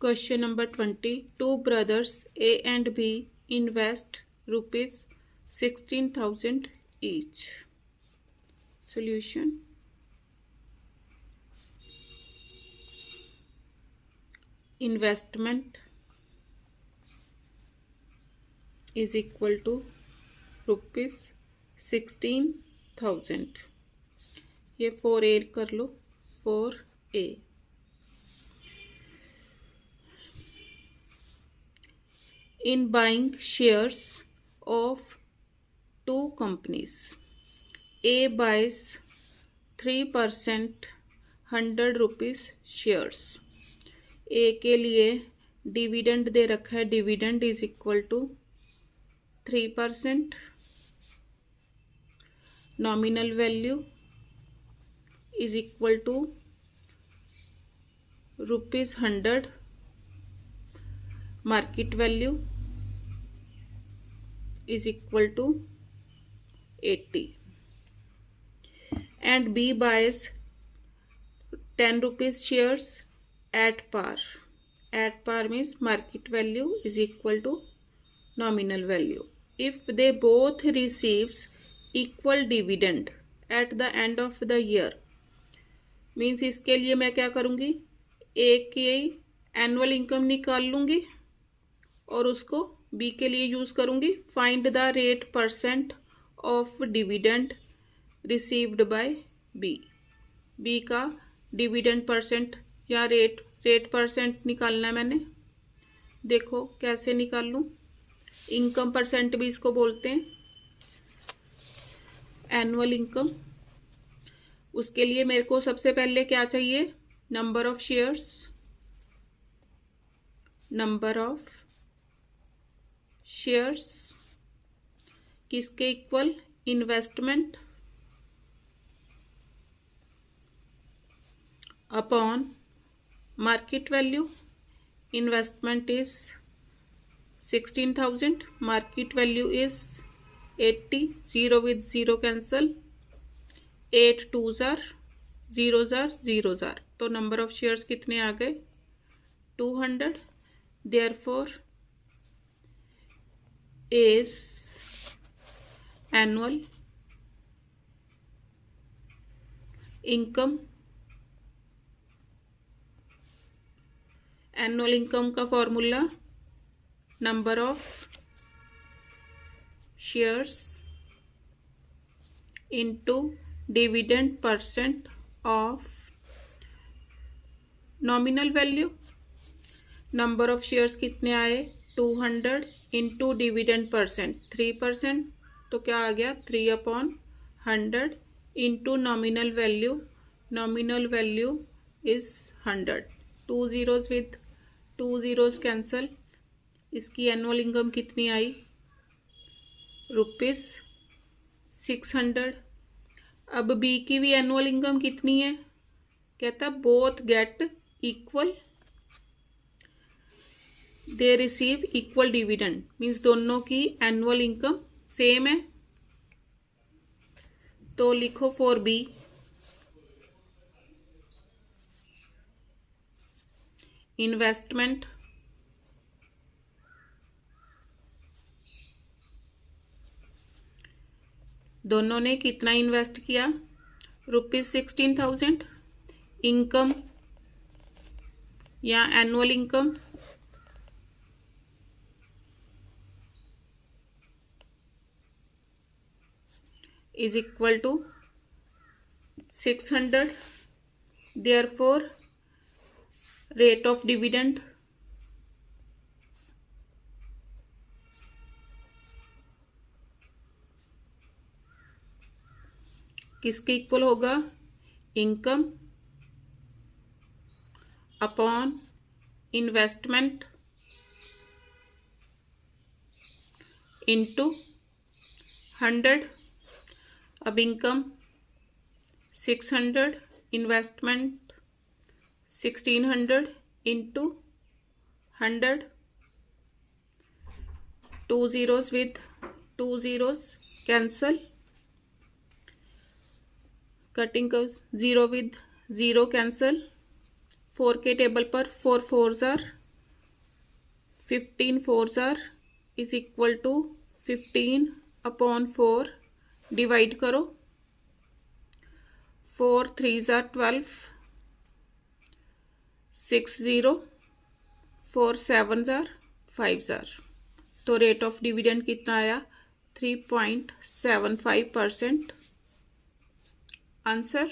Question number 20. Two brothers A and B invest rupees 16,000 each. Solution. Investment is equal to rupees 16,000. ये 4A कर लो, 4A. In buying shares of two companies, A buys 3% 100 rupees shares. A के लिए dividend दे रखा है, dividend is equal to 3%. Nominal value is equal to ₹100. Market value is equal to 80. And B buys 10 rupees shares at par. At par means market value is equal to nominal value. If they both receives equal dividend at the end of the year, means इसके लिए मैं क्या करूँगी, एक की annual income निकाल लूँगी और उसको बी के लिए यूज़ करूँगी. Find the rate percent of dividend received by B. B का डिविडेंड परसेंट या रेट परसेंट निकालना है मैंने. देखो कैसे निकाल लूँ. इनकम परसेंट भी इसको बोलते हैं, एनुअल इनकम. उसके लिए मेरे को सबसे पहले क्या चाहिए, number of shares. Number of shares किसके equal, investment upon market value. Investment is 16,000, market value is 80. 0 with 0 cancel, 8 2s are 0s are 0s are. तो नंबर ऑफ शेयर्स कितने आ गए, 200. Therefore is annual income. Annual income का formula number of shares into dividend percent of nominal value. Number of shares कितने आए, 200 into dividend percent 3%. तो क्या आ गया, 3/100 into nominal value. Nominal value is 100. 2 zeros with 2 zeros cancel. इसकी annual income कितनी आई, ₹600. अब B की भी एनुअल इनकम कितनी है, कहता both get equal, they receive equal dividend. Means दोनों की एनुअल इनकम सेम है. तो लिखो फॉर बी इन्वेस्टमेंट दोनों ने कितना इन्वेस्ट किया, ₹16,000. इनकम या annual income is equal to 600. Therefore rate of dividend किसके इक्वल होगा, इनकम अपॉन इन्वेस्टमेंट इंटू 100. अब income 600, investment 1600 into 100. 2 zeros with 2 zeros cancel. Cutting का 0 with 0 कैंसल. 4 के टेबल पर 4 4s are 15 fours are is equal to 15/4 divide करो 4 3s are 12 6 0 4 7s are 5s are तो rate of dividend कितना आया 3.75%। Answer